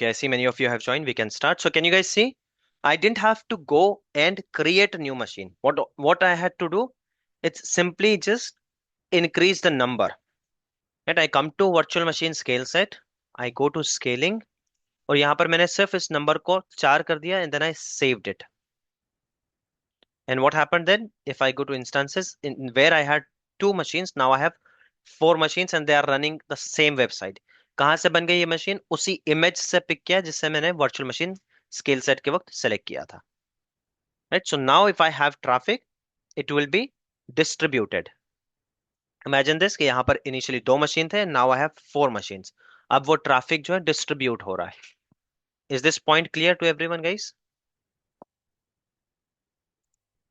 Okay, I see many of you have joined. We can start. So can you guys see? I didn't have to go and create a new machine. What I had to do, it's simply just increase the number. Right? I come to virtual machine scale set. I go to scaling और यहाँ पर मैंने सिर्फ इस number को 4 कर दिया and then I saved it. And what happened then? If I go to instances in where I had two machines, now I have four machines and they are running the same website. कहाँ से बन गई ये machine? उसी image से pick किया जिससे मैंने वर्चुअल मशीन स्केल सेट के वक्त सेलेक्ट किया था. Right? So now if I have traffic, it will be distributed. Imagine this कि यहाँ पर initially दो मशीन थे, now I have four machines. अब वो ट्रैफिक जो है डिस्ट्रीब्यूट हो रहा है. Is this point clear to everyone, guys?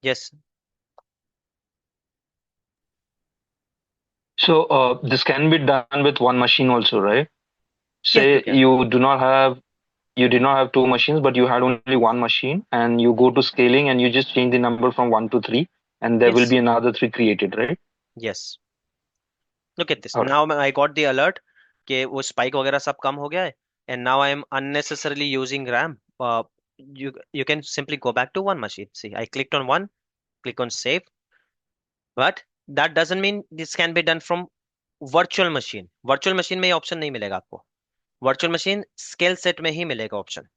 Yes. So this can be done with one machine also, right? Yes, you Say can. you did not have two machines, but you had only one machine, and you go to scaling and you just change the number from 1 to 3, and there will Yes. be another 3 created, right? Yes. Look at this. All right. Now I got the alert कि वो spike वगैरह सब कम हो गया है. And now I am unnecessarily using RAM. You can simply go back to one machine. See, I clicked on one, click on save. But that doesn't mean this can be done from virtual machine. Virtual machine में ये option नहीं मिलेगा आपको. Virtual machine scale set में ही मिलेगा option.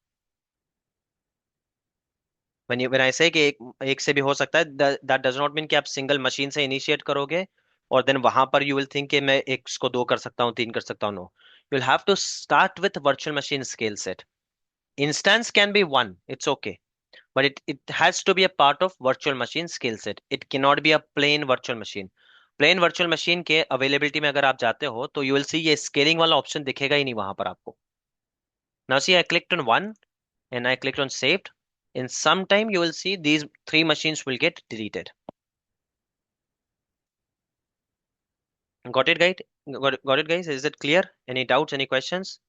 When I say कि एक से भी हो सकता है, that does not mean कि आप single machine से initiate करोगे और then वहां पर you will think कि मैं एक को दो कर सकता हूँ, तीन कर सकता हूँ. No, you'll have to start with virtual machine scale set. Instance can be one, it's okay, but it has to be a part of virtual machine scale set. It cannot be a plain virtual machine. Plain virtual machine के availability में अगर आप जाते हो तो you will see ये scaling वाला option दिखेगा ही नहीं वहां पर आपको. Now see, I clicked on one and I clicked on saved. In some time, you will see these three machines will get deleted. Got it, guys? Got it, guys? Is it clear? Any doubts? Any questions?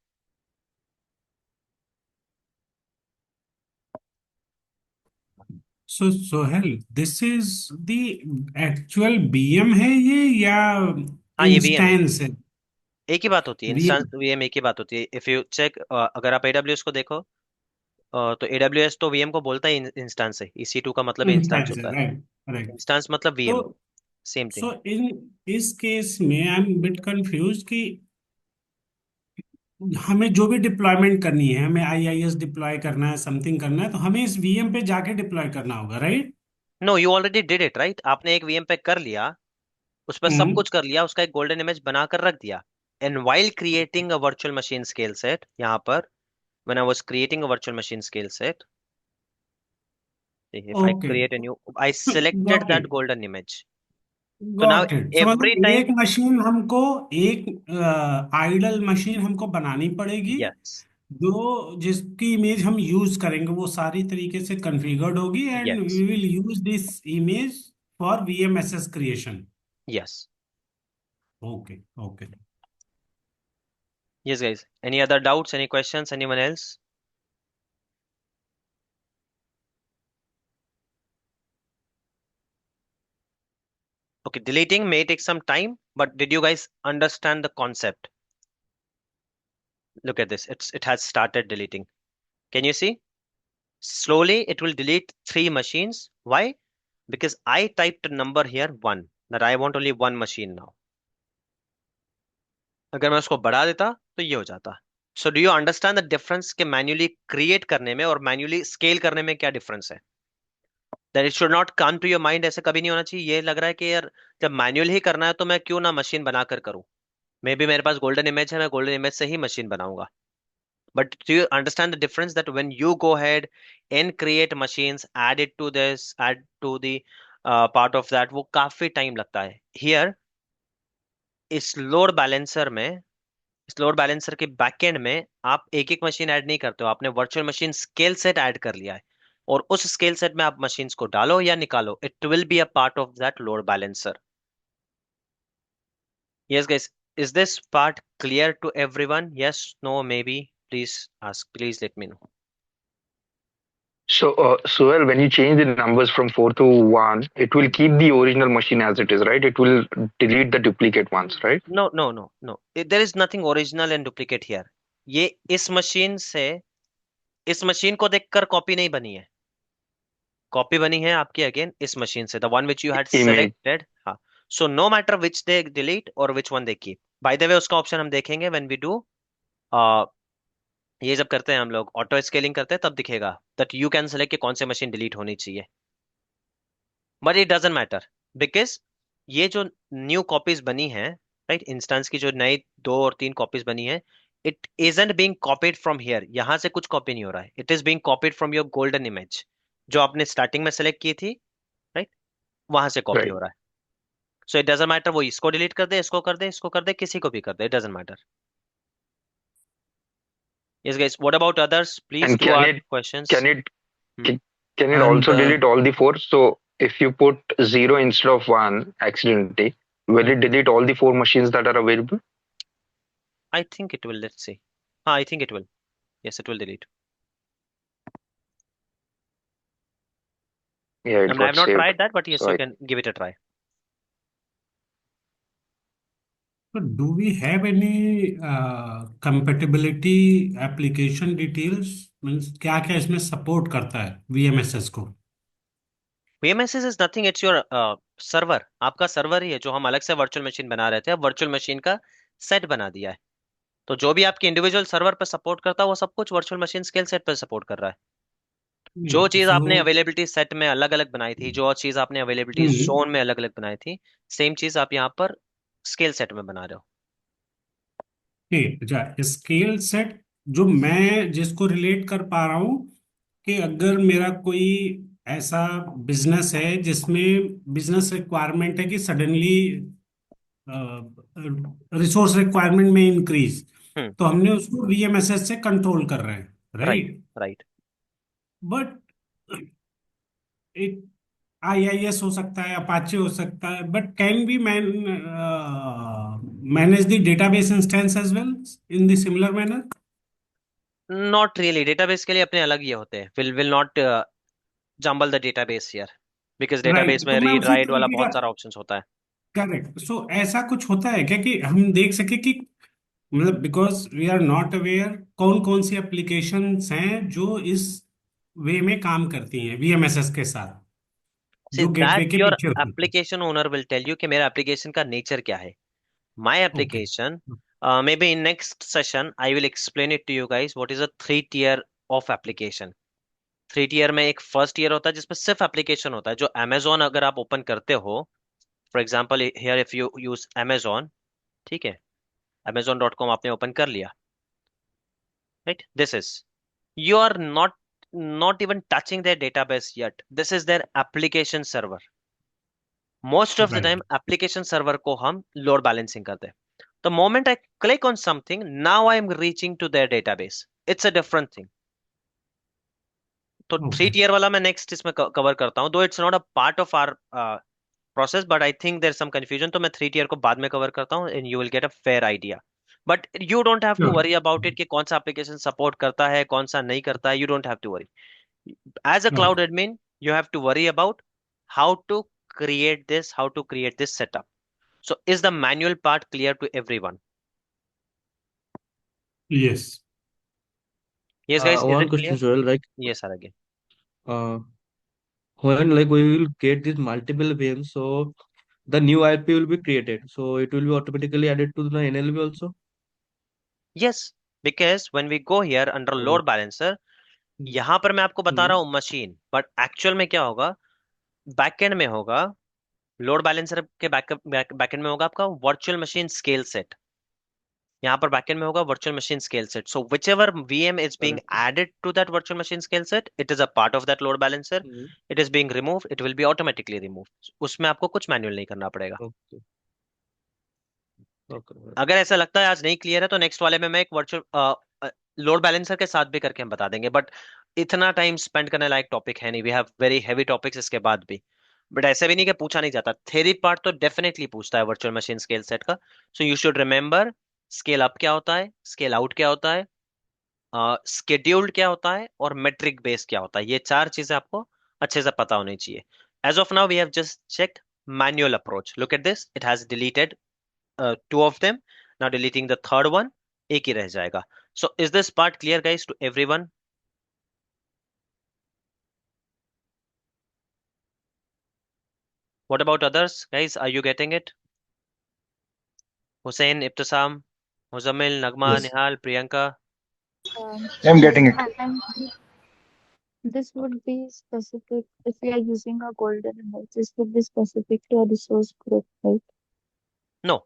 So Sohel, this is the actual BM है ये या हाँ, ये VM है. Instance है? एक ही बात होती है. इंस्टेंस VM VM एक ही बात होती है. इफ यू चेक, अगर आप AWS को देखो, तो AWS तो VM को बोलता है इंस्टेंस है. EC2 का मतलब इंस्टेंस इंस्टेंस है, होता है. Right right. इंस्टेंस मतलब तो VM. Same thing. So in इस केस में आई एम बिट कंफ्यूज कि हमें जो भी डिप्लॉयमेंट करनी है, हमें IIS डिप्लॉय करना है, समथिंग करना है, तो हमें इस VM पे जाके डिप्लॉय करना होगा, right? No, you already did it, right? आपने एक VM पे कर लिया, उस पर सब हम्म. कुछ कर लिया, उसका एक गोल्डन इमेज बनाकर रख दिया. And while creating a virtual machine scale set, यहाँ पर when I was creating a virtual machine scale set, if I okay. create a new, I selected got that it. golden image. So now got it. So every मतलब एक time, machine हमको, एक idol machine हमको बनानी पड़ेगी, yes, जो जिसकी image हम यूज करेंगे वो सारी तरीके से कॉन्फ़िगर्ड होगी and yes, we will use this image for VMSS creation. yes, okay okay. yes, guys. Any other doubts? Any questions? Anyone else? Okay, deleting may take some time, but did you guys understand the concept? Look at this. It has started deleting. Can you see? Slowly, it will delete three machines. Why? Because I typed a number here, one, that I want only one machine now. अगर मैं उसको बढ़ा देता तो ये हो जाता. So do you understand the difference के मैन्युअली क्रिएट करने में और मैन्युअली स्केल करने में क्या डिफरेंस है? That it should not come to your mind. ऐसे कभी नहीं होना चाहिए. ये लग रहा है कि यार जब मैन्युअल ही करना है तो मैं क्यों ना मशीन बनाकर करूं. मे बी मेरे पास गोल्डन इमेज है, मैं गोल्डन इमेज से ही मशीन बनाऊंगा. But do you understand the difference that when you go ahead and create machines, add it to this, add to the part of that, वो काफी time लगता है. हियर इस लोड बैलेंसर में, इस लोड बैलेंसर के backend में आप एक एक मशीन ऐड नहीं करते हो, आपने virtual machine scale set add कर लिया है. और उस स्केल सेट में आप मशीन्स को डालो या निकालो, it will be a part of that load balancer. Yes guys, is this part clear to everyone? Yes, no, maybe? Please ask, please let me know. So, Suel, when you change the numbers from 4 to 1, it will keep the original machine as it is, right? It will delete the duplicate ones, right? No, no, no, no. There is nothing original and duplicate here. ये इस machine से इस machine को देखकर copy नहीं बनी है, copy बनी है आपकी अगेन इस मशीन से, the one which you had image. Selected. हाँ, so no matter which they delete और which one they keep. By the way उसका ऑप्शन हम देखेंगे व्हेन वी डू, ये जब करते हैं हम लोग ऑटो स्केलिंग करते हैं तब दिखेगा दैट यू कैन सेलेक्ट कि कौन से मशीन डिलीट होनी चाहिए। But it doesn't matter, because ये जो न्यू कॉपीज बनी है, राइट, इंस्टेंस की जो नई 2 और 3 कॉपीज बनी है, it isn't being copied from here, यहां से कुछ कॉपी नहीं हो रहा है, it is being copied from your golden image जो आपने स्टार्टिंग में सेलेक्ट की थी, राइट, वहां से कॉपी Right. हो रहा है। सो इट डजंट मैटर वो इसको डिलीट कर दे, इसको कर दे, इसको कर दे, किसी को भी कर दे, it doesn't matter. Yes guys, what about others, please And do can ask it questions. can it can it And also delete all the four? So if you put zero instead of one accidentally, will it delete all the four machines that are available? I think it will, let's see. हाँ, I think it will, yes it will delete. Yeah, I it mean, I got have not saved. tried that, but yes, So you I can give it a try. so do we have any compatibility application details? Means क्या क्या इसमें support करता है VMSS को? VMSS is nothing, it's your server, आपका server ही है जो हम अलग से वर्चुअल मशीन बना रहे थे, अब वर्चुअल मशीन का सेट बना दिया है। तो जो भी आपके इंडिविजुअल सर्वर पर सपोर्ट करता है वो सब कुछ वर्चुअल मशीन स्केल सेट पर सपोर्ट कर रहा है। जो नहीं चीज जो आपने अवेलेबिलिटी सेट में अलग अलग बनाई थी, जो चीज आपने अवेलेबिलिटी हम्म, जोन में अलग अलग बनाई थी, सेम चीज आप यहाँ पर स्केल सेट में बना रहे हो। ठीक, अच्छा स्केल सेट जो मैं जिसको रिलेट कर पा रहा हूँ कि अगर मेरा कोई ऐसा बिजनेस है जिसमें बिजनेस रिक्वायरमेंट है कि सडनली रिसोर्स रिक्वायरमेंट में इंक्रीज, हम्म। तो हमने उसको VMSS से कंट्रोल कर रहे हैं, राइट। राइट? राइट। बट एक IIS हो सकता है, अपाचे हो सकता है, but can be manage the database instance as well in the similar manner? Not really, database के लिए अपने अलग ये होते हैं, will not jumble the database here, because database right, में तो मैं रीड उसी राइट वाला तरीके का, बहुत सारा ऑप्शंस होता है। करेक्ट, सो ऐसा कुछ होता है क्या कि हम देख सके कि मतलब because we are not aware कौन कौन सी एप्लीकेशंस हैं जो इस वे में काम करती हैं VMSS के साथ, सी जो दैट गेटवे के योर पीछे होती है? Application owner will tell you कि मेरा एप्लीकेशन का नेचर क्या है। My okay. Application, maybe in next session I will explain it to you guys what is a 3 tier of application। 3 tier में एक फर्स्ट ईयर होता है जिसमें सिर्फ एप्लीकेशन होता है, जो Amazon अगर आप ओपन करते हो, for example here if you use Amazon, ठीक है, amazon.com आपने ओपन कर लिया, right, this is, you are not even touching their database yet, this is their application server। Most of the right. Time application server को हम load balancing करते हैं। The moment I click on something, now I am reaching to their database, it's a different thing. तो three okay. Tier वाला मैं next इसमें cover करता हूँ, though it's not a part of our process, but I think there some confusion, तो मैं 3 tier को बाद में कवर करता हूँ and you will get a fair idea. But you don't have to sure. Worry about it कि कौन सा एप्लीकेशन सपोर्ट करता है कौन सा नहीं करता है, you don't have to worry. As a cloud okay. admin, you have to worry about how to how to create this setup. So is the manual part clear to everyone? Yes. Yes, guys, is One it question, clear? Joel, like Yes, sir, again. uh, when like we will get these multiple VMs, so the new IP will be created, so it will be automatically added to the NLB also. Yes, because when we go here under So, load balancer, यहाँ पर मैं आपको बता रहा hmm, हूँ machine, but actual में क्या होगा, बैकएंड में होगा, लोड बैलेंसर के बैकएंड में होगा आपका वर्चुअल मशीन स्केल सेट। यहाँ पर बैकएंड में होगा virtual machine scale set, so which ever VM is being correct. added to that virtual machine scale set, it is a part of that load balancer, Hmm, it is being removed, it will be automatically removed, उसमें आपको कुछ manual नहीं करना पड़ेगा। okay, okay, right. अगर ऐसा लगता है आज नहीं क्लियर है तो नेक्स्ट वाले में मैं एक वर्चुअल लोड बैलेंसर के साथ भी करके हम बता देंगे, बट इतना टाइम स्पेंड करने लायक टॉपिक है नहीं, we have very heavy topics इसके बाद भी। बट ऐसे भी नहीं कि पूछा नहीं जाता, थेरी पार्ट तो डेफिनेटली पूछता है वर्चुअल मशीन स्केल सेट का। So you should remember scale up क्या होता है, स्केल आउट क्या होता है, स्केड्यूल्ड क्या होता है, और मेट्रिक बेस क्या होता है, ये 4 चीजें आपको अच्छे से पता होनी चाहिए। As of now we have just checked manual approach, look at this, it has deleted 2 of them, now deleting the third one, एक ही रह जाएगा। So is this part clear, guys, to everyone? What about others, guys? Are you getting it? Hussein, Ibtisam, Muzammil, Nagma, Yes. Nihal, Priyanka. I'm getting Yes, it. and this would be specific if we are using a golden image. This would be specific to a resource group, right? No,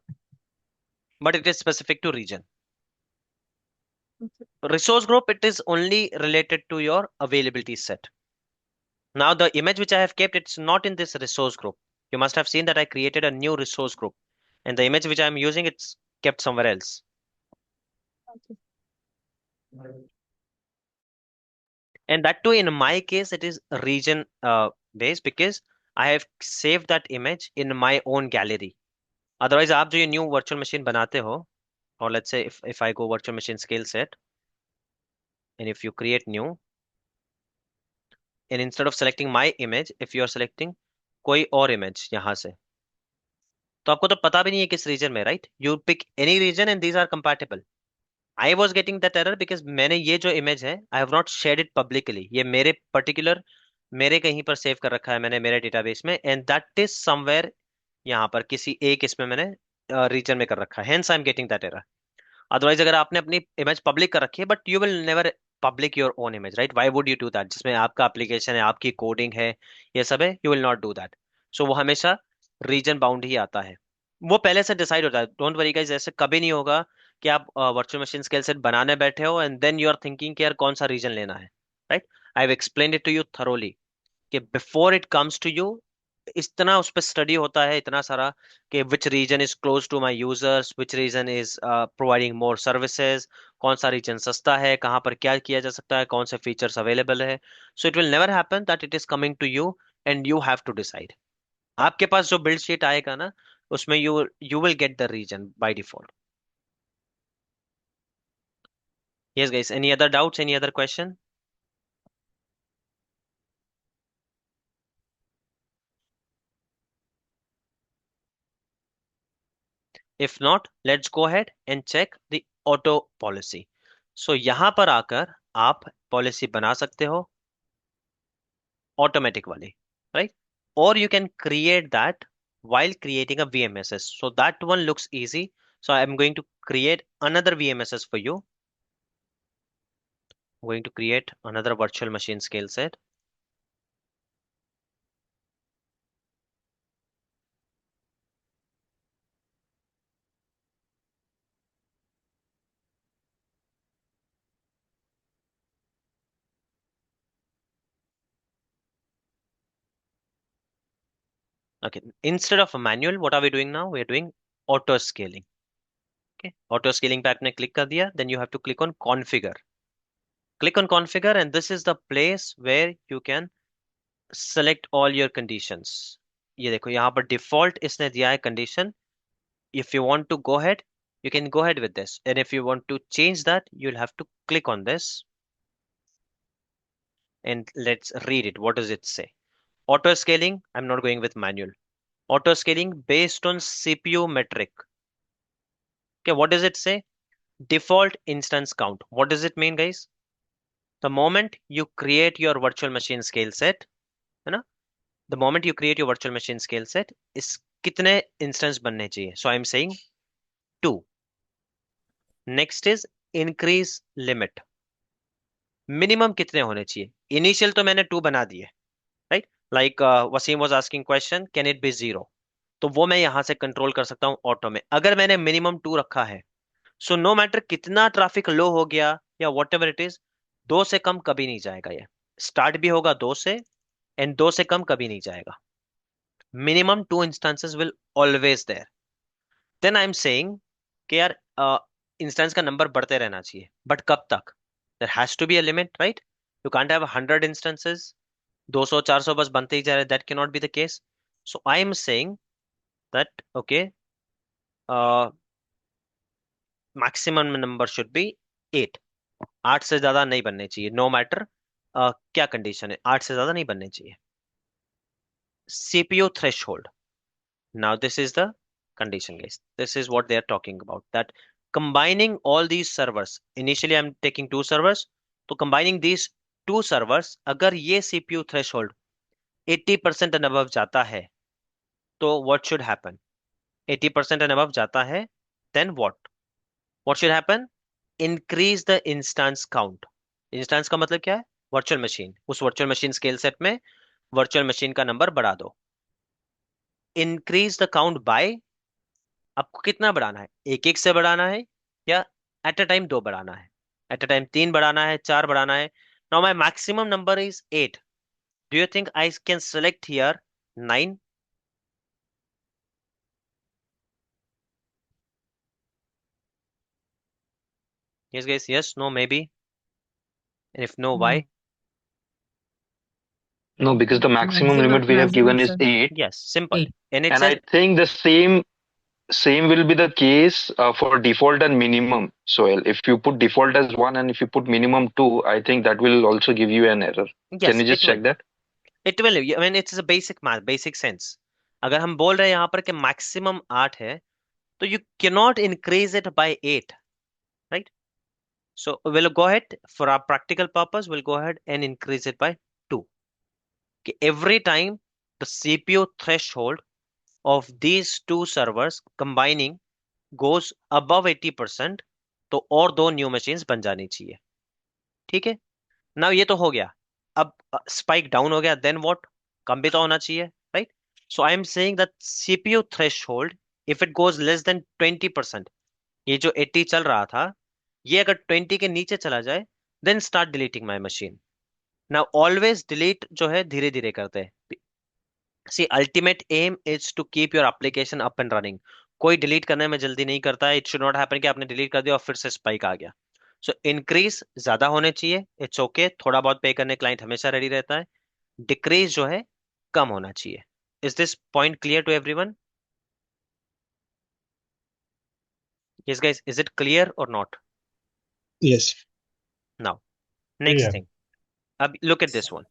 but it is specific to region. Okay. Resource group, it is only related to your availability set. Now the image which I have kept, it's not in this resource group. You must have seen that I created a new resource group, and the image which I'm using, it's kept somewhere else. Okay. And that too, in my case, it is region based because I have saved that image in my own gallery. Otherwise, आप जो ये new virtual machine बनाते हो, or let's say if I go virtual machine scale set, and if you create new, and instead of selecting my image, if you are selecting कोई और image यहाँ से, तो आपको तो पता भी नहीं है किस region में, right? You pick any region and these are compatible. I was getting that error because मैंने ये जो image है, I have not shared it publicly. ये मेरे particular मेरे कहीं पर सेव कर रखा है मैंने मेरे डेटाबेस में, एंड दैट इज समवेयर यहाँ पर किसी एक इसमें मैंने रीजन में कर रखा है, hence I am getting that error. Otherwise अगर आपने अपनी इमेज पब्लिक कर रखी है, but you will never public your own image, right? Why would you do that? जिसमें आपका एप्लीकेशन है, आपकी कोडिंग है, ये सब है, you will not do that. So वो हमेशा रीजन बाउंड ही आता है. वो पहले से डिसाइड होता है. डोंट वरी गाइस, ऐसे कभी नहीं होगा कि आप वर्चुअल मशीन स्केल सेट बनाने बैठे हो and then you are thinking कि यार कौन सा रीजन लेना है, right? I have explained it to you thoroughly कि before it comes to you, इतना उस पर स्टडी होता है इतना सारा कि which region is close to my users, which region is providing more services, कौन सा रीजन सस्ता है, कहाँ पर क्या किया जा सकता है, कौन से फीचर्स अवेलेबल है. So it will never happen that it is coming to you and you have to decide. आपके पास जो बिल्ड शीट आएगा ना, उसमें you will get the region by default. Yes guys, any other doubts, any other question? If not, let's go ahead and check the auto policy. So यहाँ पर आकर आप पॉलिसी बना सकते हो ऑटोमेटिक वाली, right? Or you can create that while creating a VMSS. So that one looks easy. So I'm going to create another VMSS for you. I'm going to create another virtual machine scale set. Okay, instead of a manual, what are we doing now? We're doing auto scaling. Okay, auto scaling पे आपने click कर दिया, then you have to click on configure. Click on configure and this is the place where you can select all your conditions. ये देखो यहाँ पर default इसने दिया है condition. If you want to go ahead, you can go ahead with this. And if you want to change that, you'll have to click on this. And let's read it. What does it say? Auto scaling, I'm not going with manual. Auto scaling based on CPU metric. Okay, what does it say? Default instance count. What does it mean, guys? The moment you create your virtual machine scale set, है ना? The moment you create your virtual machine scale set, इस कितने instance बनने चाहिए? So I'm saying 2. Next is increase limit. Minimum कितने होने चाहिए? Initial तो मैंने 2 बना दिए, right? Like Wasim was asking question, can it be 0? तो वो मैं यहाँ से कंट्रोल कर सकता हूँ ऑटो में. अगर मैंने मिनिमम 2 रखा है, सो नो मैटर कितना ट्रैफिक लो हो गया या वॉट एवर इट इज, 2 से कम कभी नहीं जाएगा. ये स्टार्ट भी होगा 2 से एंड 2 से कम कभी नहीं जाएगा. Minimum 2 instances will always there. Then I am saying कि यार इंस्टेंस का नंबर बढ़ते रहना चाहिए, बट कब तक? There has to be a limit, right? You can't have 100 instances, 200 400 बस बनते ही जा रहे. That can not be the case. So I am saying that okay, maximum number should be 8. 8 से ज्यादा नहीं बनने चाहिए, नो मैटर क्या कंडीशन है, 8 से ज्यादा नहीं बनने चाहिए. CPU threshold. Now this is the condition, guys. This is what they are talking about, that combining all these servers, initially I'm taking 2 servers, तो combining these 2 servers, अगर ये CPU threshold 80% and above जाता है, तो what should happen? 80% and above जाता है, then what should happen? Increase the instance count. Instance का मतलब क्या है? Virtual machine. उस virtual machine scale set में virtual machine का नंबर बढ़ा दो. Increase the count by, आपको कितना बढ़ाना है? एक एक से बढ़ाना है या एट अ टाइम 2 बढ़ाना है? एट अ टाइम 3 बढ़ाना है, 4 बढ़ाना है? Now my maximum number is 8. Do you think I can select here 9? Yes guys, yes, no, maybe, and if no, why? No, because the maximum Maximum, limit we have given is sir. 8, Yes, simple. 8. And it's and I think the same will be the case for default and minimum. So if you put default as 1 and if you put minimum 2, I think that will also give you an error. yes, Can you just it check will. that? It will. I mean, it's a basic math, basic sense. अगर हम बोल रहे हैं यहाँ पर कि maximum 8 है, तो you cannot increase it by 8, right? So we'll go ahead, for our practical purpose, we'll go ahead and increase it by 2. Okay, every time the CPU threshold of these 2 servers combining goes above 80%, तो और 2 new machines बन जानी चाहिए. ठीक है, now ये तो हो गया. अब स्पाइक डाउन हो गया, देन व्हाट? कम भी तो होना चाहिए, right? So I am saying that CPU threshold, if it goes less than 20%, ये जो 80 चल रहा था, ये अगर 20 के नीचे चला जाए, then start deleting my machine. Now always delete जो है धीरे धीरे करते हैं. See ultimate aim is to keep your application up and running. कोई डिलीट करने में जल्दी नहीं करता है. इट शुड नॉट हैपन कि आपने डिलीट कर दिया और फिर से स्पाइक आ गया. सो इंक्रीज ज्यादा होने चाहिए, इट्स ओके, थोड़ा बहुत पे करने क्लाइंट हमेशा रेडी रहता है. डिक्रीज जो है कम होना चाहिए. Is this point clear to everyone? Yes guys, is it clear और not? Yes. Now next Clear. Thing. अब look at this one.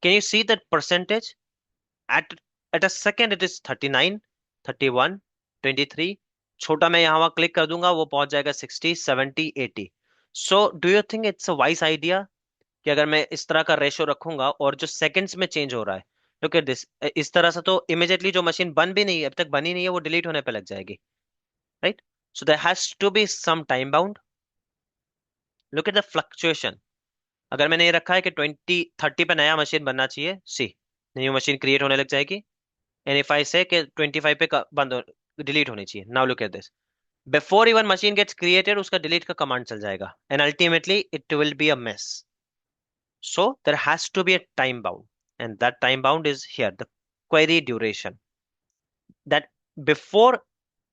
Can you see that percentage? At a second it is 39, 31, 23. छोटा मैं यहाँ वहाँ click कर दूंगा, वो पहुंच जाएगा 60, 70, 80. So do you think it's a wise idea कि अगर मैं इस तरह का रेशो रखूंगा और जो सेकंड्स में चेंज हो रहा है, लुक एट दिस, इस तरह से तो इमीडिएटली जो मशीन बन भी नहीं है, अब तक बनी नहीं है, वो डिलीट होने पे लग जाएगी, right? So there has to be some time bound. Look at the fluctuation. अगर मैंने ये रखा है कि 2030 पे नया मशीन बनना चाहिए, सी न्यू मशीन क्रिएट होने लग जाएगी. एंड इफ आई से कि 25 पे बंद डिलीट होनी चाहिए, now look at this, before even machine gets created उसका डिलीट का कमांड चल जाएगा, and ultimately it will be a mess. So there has to be a time bound, and that time bound is here, the query duration. That before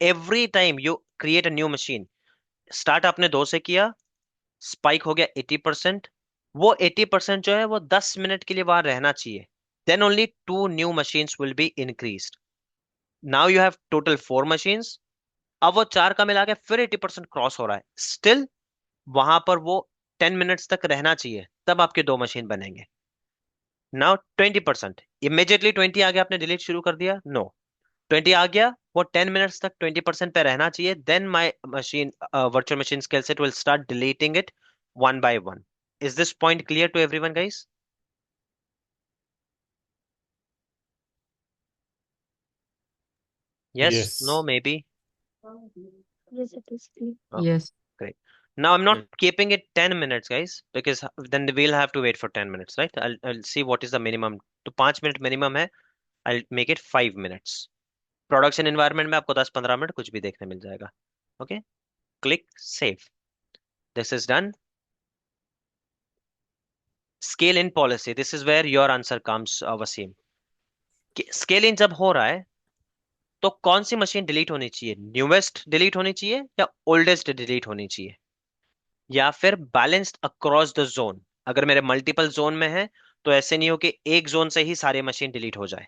every time you create a new machine, start आपने 2 से किया, spike हो गया 80%, वो 80% जो है वो 10 minute के लिए वहां रहना चाहिए. Then only 2 new machines will be increased. Now you have total 4 machines. अब वो 4 का मिला के फिर 80% क्रॉस हो रहा है, स्टिल वहां पर वो 10 मिनट्स तक रहना चाहिए, तब आपके 2 मशीन बनेंगे. नाउ 20%, इमीडिएटली 20 आ गया, आपने डिलीट शुरू कर दिया? नो. 20 आ गया, वो 10 मिनट्स तक 20% पे रहना चाहिए, then my machine, virtual machine scale set will start deleting it one by one. Is this point clear to everyone guys? Yes, Yes. no, maybe? Yes, it is clear. Okay, Yes. great. Now I'm not keeping it 10 minutes guys, because then we'll have to wait for 10 minutes, right? I'll see what is the minimum. तो 5 minute minimum है, I'll make it 5 minutes. Production environment में आपको 10-15 minute कुछ भी देखने मिल जाएगा. Okay, click save. This is done. Scale in policy, this is where your answer comes, Waseem. Scale in जब हो रहा है तो कौन सी मशीन डिलीट होनी चाहिए? न्यूवेस्ट डिलीट होनी चाहिए या ओल्डेस्ट डिलीट होनी चाहिए, या फिर बैलेंस्ड अक्रॉस द जोन? अगर मेरे मल्टीपल जोन में है तो ऐसे नहीं हो कि एक जोन से ही सारे मशीन डिलीट हो जाए,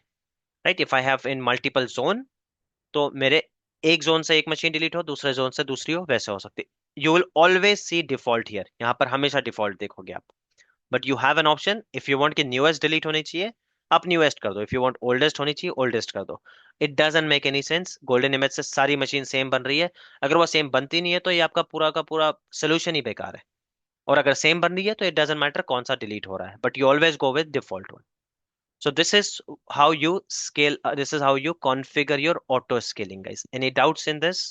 right? If I have in multiple zone, तो मेरे एक जोन से एक मशीन डिलीट हो, दूसरे जोन से दूसरी हो, वैसे हो सकती. You will always see default here, यहाँ पर हमेशा डिफॉल्ट देखोगे आप. But you have an option, if you want कि न्यूएस्ट डिलीट होनी चाहिए, आप न्यूएस्ट कर दो, इफ यू वांट ओल्डेस्ट होनी चाहिए ओल्डेस्ट कर दो। It doesn't make any sense, golden image से सारी मशीन सेम बन रही है, अगर वो सेम बनती नहीं है तो ये आपका पूरा का पूरा सोल्यूशन ही बेकार है। और अगर सेम बन रही है तो इट डजंट मैटर कौन सा डिलीट हो रहा है, but you always go with default one. So this is how you scale, this is how you configure your auto scaling, guys. Any doubts in this?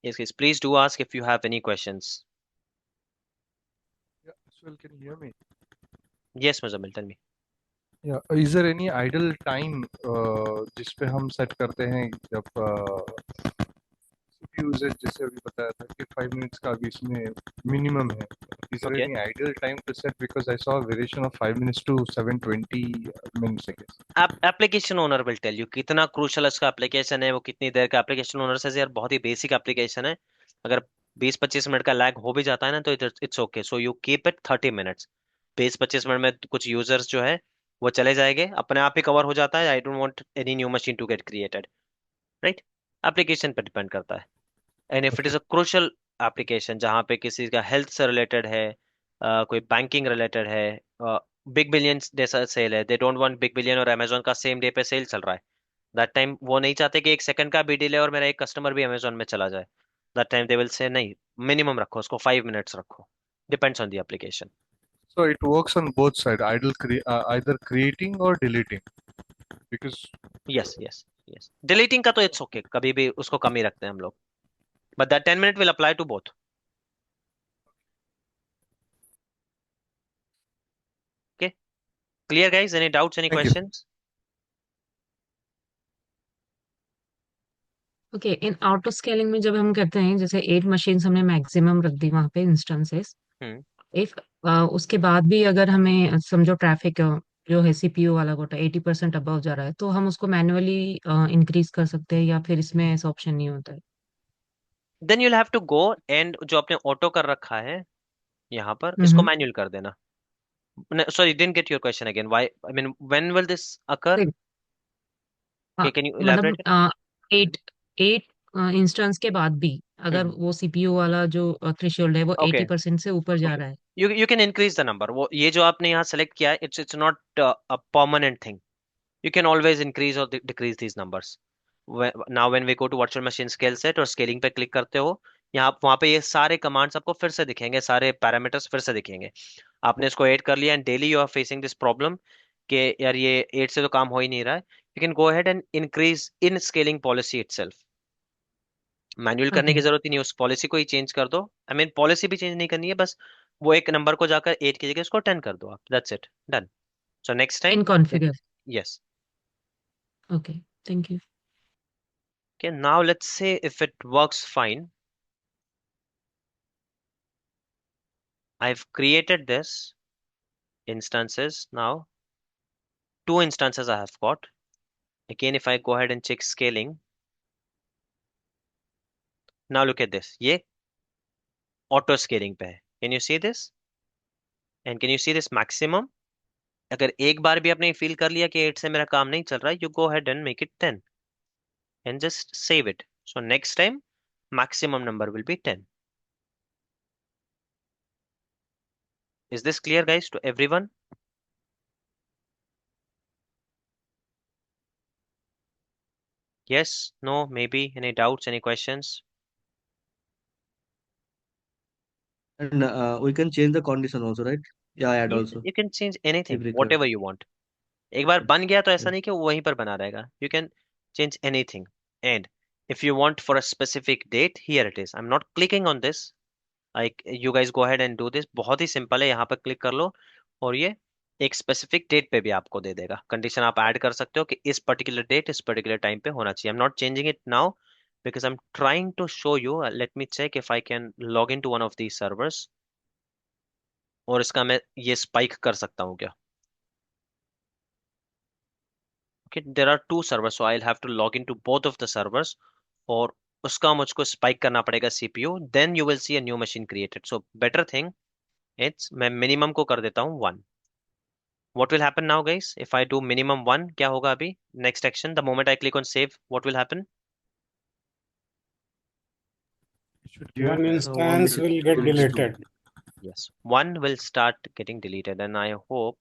Yes, guys, please do ask if you have any questions. Yeah, Swell, can you hear me? Yes, Muzammil, tell me. Yeah, is there any idle time जिस पे हम set करते हैं जब CPU usage जैसे अभी बताया था कि 5 मिनट्स का अभी इसमें मिनिमम है. Is there Okay. any ideal time to set? Because I saw a variation of 5 minutes to 720 minutes, I guess. Application owner will tell you कितना क्रूशल उसका एप्लीकेशन है, वो कितनी देर का एप्लीकेशन ओनर से यार बहुत ही बेसिक एप्लीकेशन है, अगर 20-25 मिनट का लैग हो भी जाता है ना तो it's okay, so you keep it 30 minutes. 20-25 minute में कुछ यूजर्स जो है वो चले जाएंगे, अपने आप ही कवर हो जाता है। I don't want any new machine to get created, right? Application पे डिपेंड करता है। And if it Okay. Is a crucial application जहाँ पे किसी का हेल्थ से रिलेटेड है, कोई बैंकिंग रिलेटेड है, बिग बिलियन जैसा सेल है, they don't want big billion और अमेजोन का सेम डे पे सेल चल रहा है, दैट टाइम वो नहीं चाहते कि 1 सेकंड का भी डिले और मेरा एक कस्टमर भी अमेजोन में चला जाए। That time they will say नहीं, मिनिमम रखो उसको, 5 मिनट्स रखो। Depends on the application. So it works on both sides, either creating or deleting. Because yes yes yes, deleting का तो इट्स ओके, कभी भी उसको कम ही रखते हैं हम लोग, but that 10 minute will apply to both. Okay, clear guys? Any doubts, any thank you. Questions? Okay, इन ऑटो स्केलिंग में जब हम करते हैं जैसे 8 मशीन्स हमने मैक्सिमम रख दी वहां पे इंस्टेंसेस, हम्म। इफ उसके बाद भी अगर हमें समझो ट्रैफिक जो है सीपीयू वाला कोटा 80% अबव जा रहा है तो हम उसको मैन्युअली इंक्रीज कर सकते हैं या फिर इसमें ऐसा ऑप्शन नहीं होता है? Then you'll have to go and जो आपने ऑटो कर रखा है यहाँ पर इसको हम्म. मैन्युअल कर देना। Sorry, didn't get your question again, why, I mean when will this occur? Can you मतलब इलैबोरेट? 8 8 इंस्टेंस के बाद भी अगर वो सीपीयू वाला जो थ्रेशोल्ड है वो ओके 80% से ऊपर जा ओके, रहा है. You can increase the number. वो ये जो आपने यहाँ सेलेक्ट किया है, it's not a permanent thing, you can always increase or decrease these numbers. Now when we go to virtual machine scale set और scaling पे क्लिक करते हो, यहाँ वहाँ पे ये सारे कमांड्स आपको फिर से दिखेंगे, सारे पैरामीटर्स फिर से दिखेंगे। आपने इसको ऐड कर लिया and daily you are facing this problem कि यार ये 8 से तो काम हो ही नहीं रहा है, you can go ahead and increase in scaling policy itself. Manual करने ओके. की जरूरत ही नहीं, उस पॉलिसी को ही चेंज कर दो। आई मीन पॉलिसी भी चेंज नहीं करनी है, बस वो एक नंबर को जाकर 8 की जगह उसको 10 कर दो आप, that's it, done. So next in time, configure. Yes. Okay, thank you. Okay, now let's say if it works fine. I've created this instances now. 2 instances I have got. Again, if I go ahead and check scaling, now look at this. ये auto scaling पे है. Can you see this? And can you see this maximum? अगर एक बार भी आपने feel कर लिया कि 8 से मेरा काम नहीं चल रहा है, you go ahead and make it 10 and just save it. So next time, maximum number will be 10. Is this clear, guys, to everyone? Yes, no, maybe, any doubts, any questions? And we can change the condition also, right? Yeah, add You, also you can change anything, if required. whatever you want. एक बार बन गया तो ऐसा Okay. नहीं कि वो वहीं पर बना रहेगा, you can change anything. And if you want for a specific date, here it is, I am not clicking on this, like you guys go ahead and do this, बहुत ही सिंपल है, यहाँ पर क्लिक कर लो और ये एक specific date पे भी आपको दे देगा। कंडीशन आप ऐड कर सकते हो कि इस पर्टिकुलर डेट इस पर्टिकुलर टाइम पे होना चाहिए। I am not changing it now because I am trying to show you, let me check if I can log in to one of these servers, और इसका मैं ये स्पाइक कर सकता हूँ क्या? Okay, there are two servers, so I'll have to log into both of the servers, और उसका मुझको स्पाइक करना पड़ेगा CPU, then you will see a new machine created. So better thing, it's मैं minimum को कर देता हूँ 1. What will happen now, guys? If I do minimum 1, क्या होगा अभी? Next action, the moment I click on save, what will happen? should give One an So one instance will will get release two. deleted. Yes, one will start getting deleted, and I hope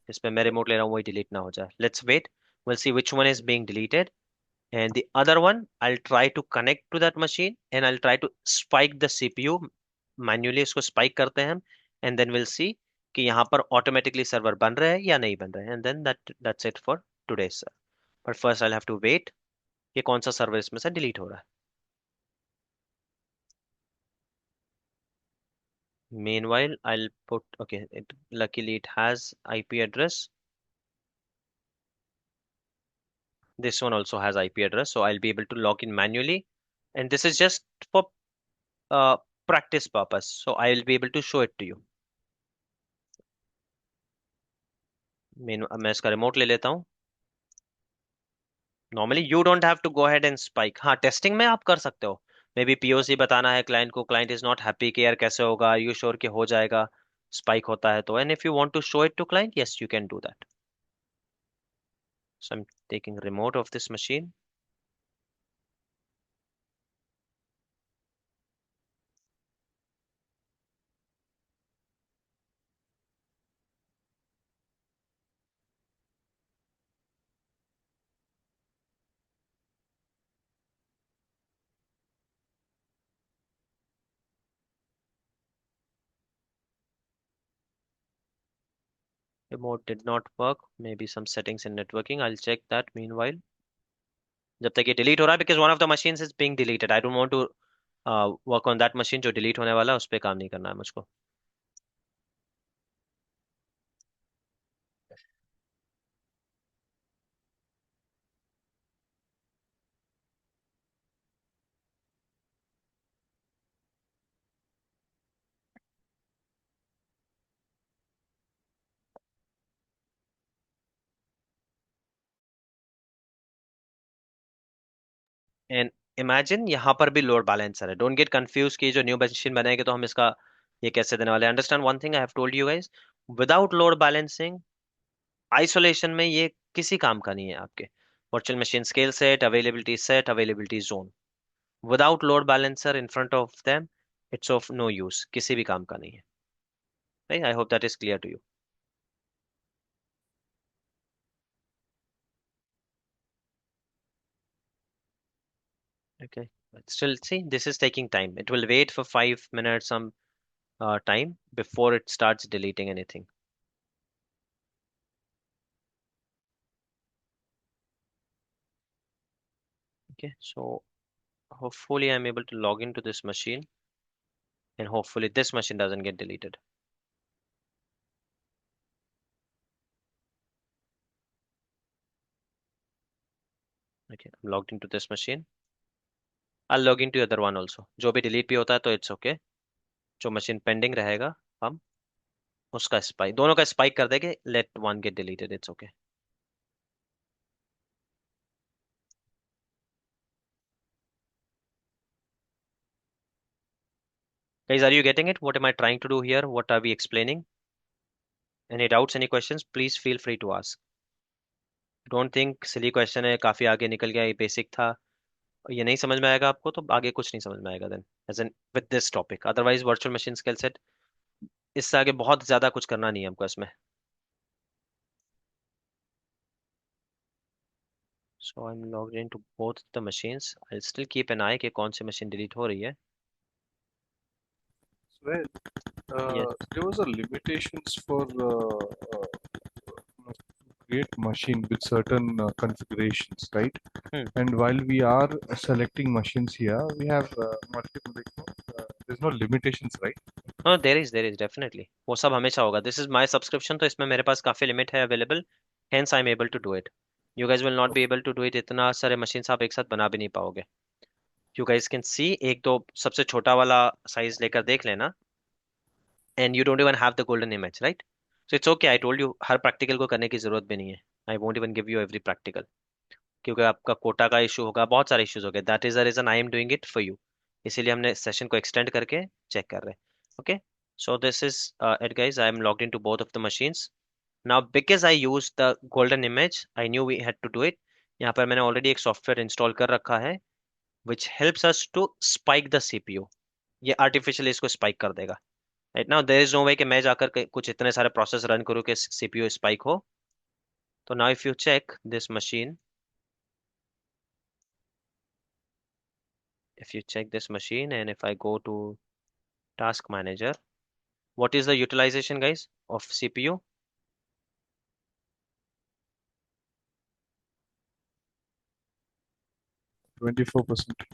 इस पे मैं remote ले रहा हूँ वही delete ना हो जाए. Let's wait. We'll see which one is being deleted, and the other one I'll try to connect to that machine, and I'll try to spike the CPU manually. इसको spike करते हैं हम, and then we'll see कि यहाँ पर automatically server बन रहा है या नहीं बन रहा है, and then that's it for today, sir. But first I'll have to wait कि कौन सा server इसमें से delete हो रहा है. Meanwhile, I'll put, okay, luckily it has IP address. This one also has IP address, so I'll be able to log in manually. And this is just for uh, practice purpose, so I'll be able to show it to you. मैं इसका remote ले लेता हूँ. Normally you don't have to go ahead and spike. हाँ, testing में आप कर सकते हो. मे बी POC बताना है क्लाइंट को, क्लाइंट इज नॉट हैप्पी कि यार कैसे होगा, यू श्योर कि हो जाएगा, स्पाइक होता है तो. And if you want to show it to client, yes you can do that. So I'm taking remote of this machine. Remote did not work. Maybe some settings in networking. I'll check that meanwhile. जब तक ये delete हो रहा है, because one of the machines is being deleted. I don't want to work on that machine जो delete होने वाला है, उस पे काम नहीं करना है मुझको. एंड इमेजिन यहाँ पर भी लोड बैलेंसर है. डोंट गेट कंफ्यूज कि जो न्यू मशीन बनाएंगे तो हम इसका ये कैसे देने वाले. Understand one thing I have told you guys, without load balancing isolation में ये किसी काम का नहीं है आपके. Virtual machine scale set, availability zone, without load balancer in front of them, it's of no use, किसी भी काम का नहीं है. Right, I hope that is clear to you. Okay, but still see, this is taking time. It will wait for 5 minutes some time before it starts deleting anything. Okay, so hopefully I'm able to log into this machine, and hopefully this machine doesn't get deleted. Okay, I'm logged into this machine. I'll log into the other one also. जो भी delete भी होता है तो it's okay. जो machine pending रहेगा हम उसका spike, दोनों का spike कर देंगे. Let one get deleted, it's okay. Guys, are you getting it? What am I trying to do here? What are we explaining? Any doubts, any questions? Please feel free to ask. Don't think silly question है, काफी आगे निकल गया, ये basic था, ये नहीं समझ में आएगा आपको तो आगे कुछ नहीं समझ में आएगा then, as in with this topic. Otherwise virtual machine skill set, इससे आगे बहुत ज्यादा कुछ करना नहीं है हमको इसमें. So I'm logged into both the machines. I'll still keep an eye कि कौन सी machine delete हो रही है. Well, Yes. there was a limitations for create machine with certain configurations, right? And while we are selecting machines here, we have multiple, there's no limitations, right? No, there is definitely. वो सब हमेशा होगा. This is my subscription, तो इसमें मेरे पास काफी limit है available. Hence I'm able to do it. You guys will not be able to do it. इतना सारे machines आप एक साथ बना भी नहीं पाओगे. You guys can see एक तो सबसे छोटा वाला size लेकर देख लेना. And you don't even have the golden image, right? So it's okay. I told you her practical को करने की जरूरत भी नहीं है. I won't even give you every practical. क्योंकि आपका कोटा का इशू होगा, बहुत सारे इश्यूज हो गए. That is the reason I am doing it for you. इसीलिए हमने सेशन को एक्सटेंड करके चेक कर रहे हैं. Okay, so this is it guys. I am logged into both of the machines now because I use the golden image. I knew we had to do it. यहाँ पर मैंने already एक software install कर रखा है which helps us to spike the CPU. ये artificially इसको spike कर देगा. Right now there is no way कि मैं जाकर कुछ इतने सारे प्रोसेस रन करूँ कि CPU स्पाइक हो. तो now if you check this machine, if you check this machine and if I go to task manager, what is the utilization, guys, of CPU? 24%.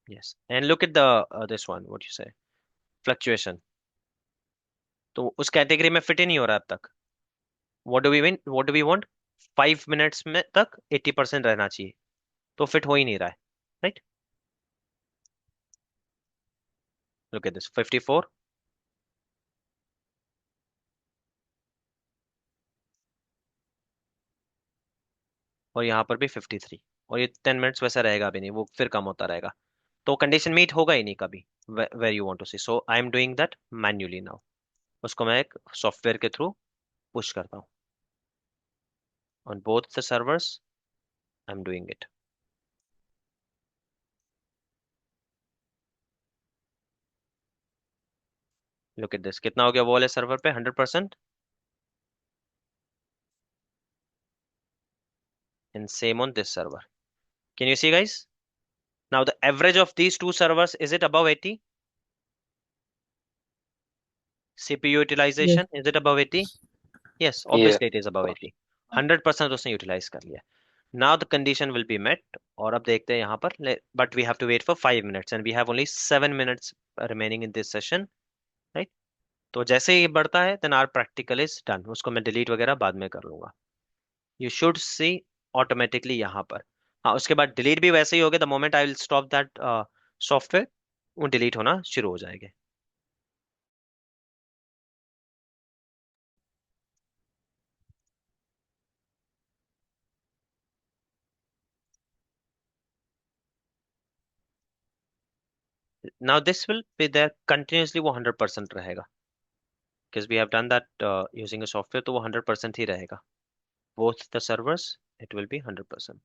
Yes. And look at the this one, what you say, fluctuation. तो उस category में fit ही नहीं हो रहा अब तक. what do we want? 5 minutes में तक 80% रहना चाहिए. तो फिट हो ही नहीं रहा है. राइट. Look at this, 54. और यहाँ पर भी 53. और ये 10 मिनट्स वैसा रहेगा भी नहीं, वो फिर कम होता रहेगा. तो कंडीशन मीट होगा ही नहीं कभी. Where you want to see. So I am doing that manually now. उसको मैं एक सॉफ्टवेयर के थ्रू पुश करता हूँ. On both the servers I'm doing it. Look at this, कितना हो गया वो वाले सर्वर पे? 100%. And same on this server. Can you see, guys? Now the average of these two servers, is it above 80? CPU Yes. utilization, is it above 80? Yes, Yeah. obviously it is above 80. 100% उसने utilize कर लिया. Now the condition will be met. और अब देखते हैं यहाँ पर, but we have to wait for 5 minutes and we have only 7 minutes remaining in this session, right? तो जैसे ही बढ़ता है then our practical is done. उसको मैं delete वगैरह बाद में कर लूंगा. You should see automatically यहाँ पर. हाँ, उसके बाद delete भी वैसे ही होगा. The moment I will stop that software, वो delete होना शुरू हो जाएंगे. Now this will be there continuously, वो 100% रहेगा. Because we have done that using a software, तो वो 100% ही रहेगा. Both the servers, it will be 100%.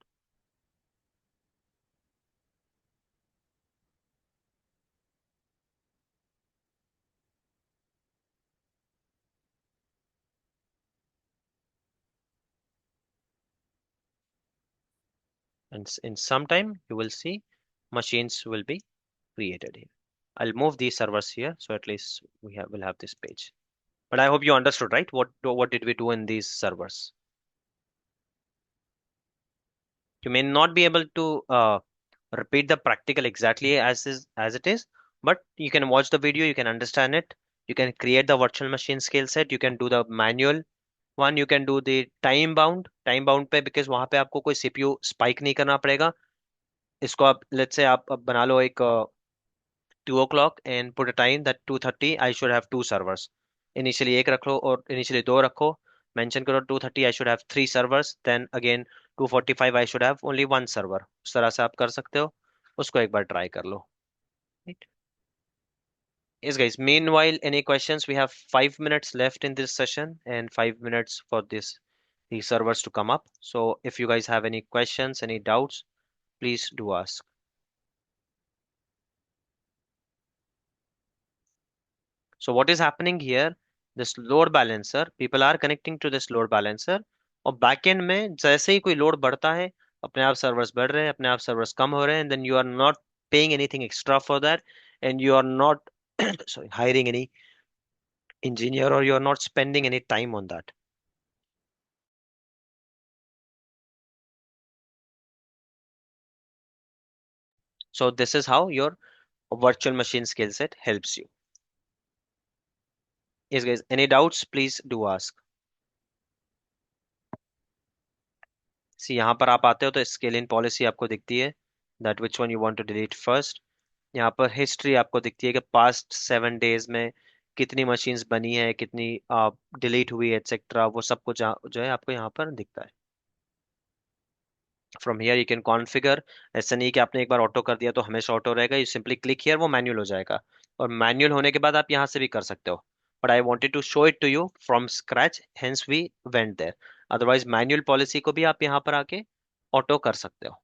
And in some time you will see machines will be created here. I'll move these servers here, so at least we'll have this page. But I hope you understood, right? What did we do in these servers? You may not be able to repeat the practical exactly as it is, but you can watch the video, you can understand it, you can create the virtual machine skill set, you can do the manual one, you can do the time bound पे, because वहां पे आपको कोई CPU spike नहीं करना पड़ेगा. इसको आप let's say आप बना लो एक 2 o'clock and put a time that 2:30 I should have 2 servers. Initially एक रख लो और initially 2 रखो. Mention करो 2:30 I should have 3 servers. Then again 2:45 I should have only 1 server. उस तरह से आप कर सकते हो. उसको एक बार try कर लो. Right? Yes, guys. Meanwhile, any questions? We have 5 minutes left in this session and 5 minutes for these servers to come up. So if you guys have any questions, any doubts, please do ask. So what is happening here? This load balancer, people are connecting to this load balancer. और backend में जैसे ही कोई load बढ़ता है, अपने आप servers बढ़ रहे हैं, अपने आप servers कम हो रहे हैं, and then you are not paying anything extra for that, and you are not sorry, hiring any engineer, or you are not spending any time on that. So this is how your virtual machine skill set helps you. Yes, guys, any doubts, please do ask. See, यहाँ पर आप आते हो तो scale in policy आपको दिखती है, that which one you want to delete first. यहाँ पर हिस्ट्री आपको दिखती है कि पास्ट 7 days में कितनी मशीन्स बनी है, कितनी डिलीट हुई एटसेट्रा, वो सब कुछ जो है आपको यहाँ पर दिखता है. From here you can configure. ऐसा नहीं कि आपने एक बार ऑटो कर दिया तो हमेशा ऑटो रहेगा. यू सिंपली क्लिक हियर, वो मैनुअल हो जाएगा. और मैनुअल होने के बाद आप यहाँ से भी कर सकते हो. But I wanted to show it to you from scratch, hence we went there. Otherwise manual policy को भी आप यहाँ पर आके ऑटो कर सकते हो.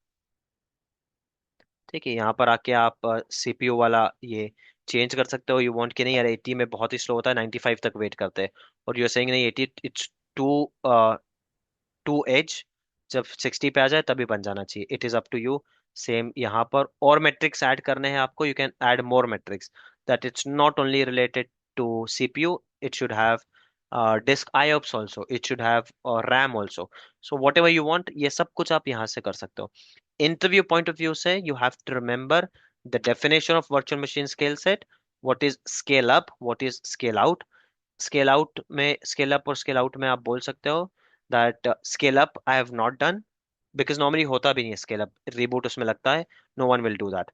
ठीक है, यहाँ पर आके आप सीपीयू वाला ये चेंज कर सकते हो। यू वांट कि नहीं यार 80 में बहुत ही स्लो होता है, 95 तक वेट करते हैं, और यू सेइंग नहीं 80 इट्स टू टू एज, जब 60 पे आ जाए तभी बन जाना चाहिए। It is up to you. Same यहाँ पर और मैट्रिक्स ऐड करने हैं आपको, you can add more metrics, that it's not only related to CPU, it should have disk IOPS also, it should have RAM also, so whatever you want, ये सब कुछ आप यहाँ से कर सकते हो। इंटरव्यू पॉइंट ऑफ व्यू से you have to remember the definition of virtual machine scale set, what is scale up, what is scale out. Scale out में, स्केल अप और स्केल आउट में आप बोल सकते हो that scale up I have not done, because normally होता भी नहीं है स्केल अप, रिबूट उसमें लगता है, no one will do that.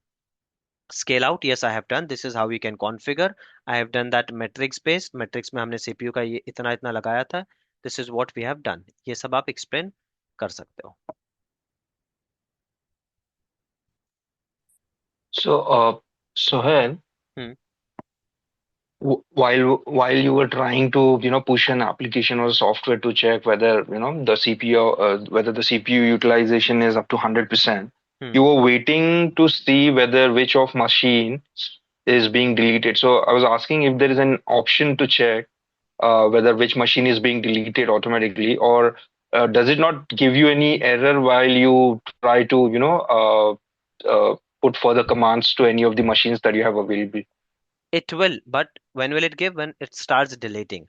Scale out, yes I have done, this is how you can configure, I have done that matrix based, matrix में हमने CPU का ये इतना इतना लगाया था, this is what we have done, ये सब आप explain कर सकते हो। So, Sohail, hmm while you were trying to push an application or software to check whether the CPU whether the CPU utilization is up to 100%, hmm you were waiting to see whether which of machine is being deleted. So I was asking if there is an option to check whether which machine is being deleted automatically, or does it not give you any error while you try to put further commands to any of the machines that you have available? it will, but when will it give? When it starts deleting.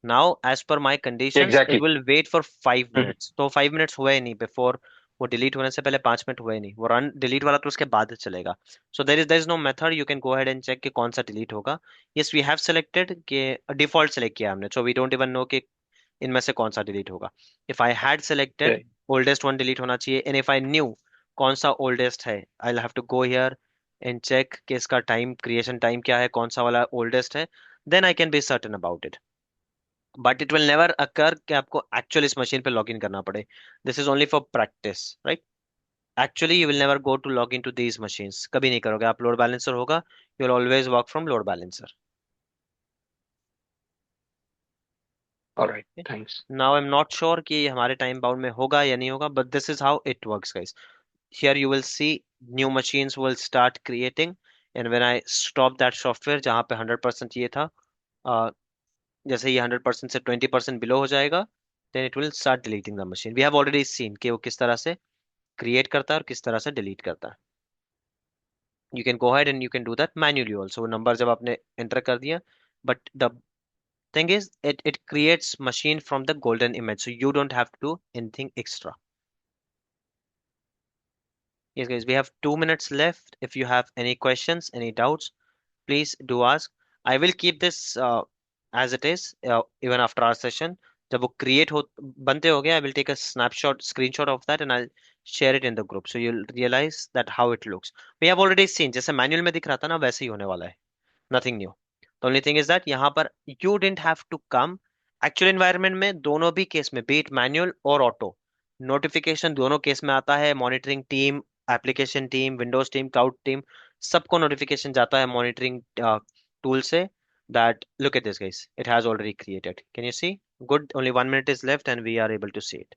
Now as per my conditions it Exactly. will wait for 5 Mhm. minutes, तो 5 minutes हुए ही नहीं, before वो delete होने से पहले 5 minute हुए ही नहीं, वो रन डिलीट वाला तो उसके बाद चलेगा। So there is no method, you can go ahead and check कि कौन सा डिलीट होगा। यस वी हैव सेलेक्टेड कि डिफॉल्ट सेलेक्ट किया हमने, so we don't even know कि इनमें से कौन सा डिलीट होगा। If I had selected Okay. Oldest one delete होना चाहिए, एंड इफ आई न्यू कौन सा ओल्डेस्ट है, I will have to go here and check कि इसका टाइम, क्रिएशन टाइम क्या है, कौन सा वाला ओल्डेस्ट है, then I can be certain about it. But it will never occur कि आपको एक्चुअल इस मशीन पे लॉग इन करना पड़े, this is only for practice, right. Actually you will never go to log in to these machines, कभी नहीं करोगे आप। लोड बैलेंसर होगा, you will always work from load balancer. All right. Thanks. Now I am not sure कि ये हमारे time bound में होगा या नहीं होगा, but this is how it works guys. Here you will see new machines will start creating, and when I stop that software जहाँ पे 100% ये था, जैसे ये 100% से 20% below हो जाएगा, then it will start deleting the machine. We have already seen कि वो किस तरह से create करता है और किस तरह से delete करता है। You can go ahead and you can do that manually also, वो number जब आपने enter कर दिया, but the thing is it creates machine from the golden image, so you don't have to do anything extra. Yes guys, we have 2 minutes left. If you have any questions, any doubts, please do ask. I will keep this as it is even after our session. जब वो create हो बनते हो गए, I will take a snapshot, screenshot of that and I'll share it in the group, so you'll realize that how it looks. We have already seen, जैसे manual में दिख रहा था ना, वैसे ही होने वाला है, nothing new. The only thing is that यहाँ पर you didn't have to come actual environment में, दोनों भी केस में, be it manual और auto, नोटिफिकेशन दोनों केस में आता है। Monitoring team, application team, Windows team, cloud team, सबको नोटिफिकेशन जाता है मॉनिटरिंग टूल से, that look at this guys, it has already created, can you see? Good, only 1 minute is left and we are able to see it.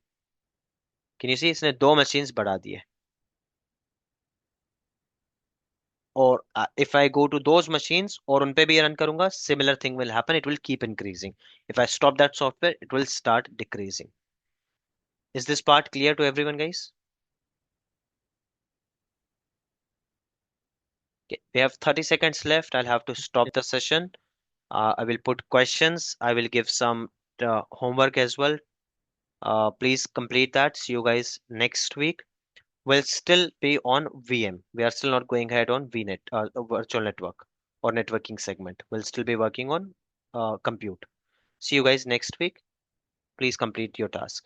Can you see, इसने 2 machines बढ़ा दिए, और if I go to those machines और उन पे भी run करूंगा, similar thing will happen, it will keep increasing. If I stop that software, it will start decreasing. Is this part clear to everyone guys? Okay, we have 30 seconds left, I'll have to stop the session. I will put questions. I will give some homework as well. Please complete that. See you guys next week. We'll still be on VM. We are still not going ahead on VNet, virtual network or networking segment. We'll still be working on compute. See you guys next week. Please complete your task.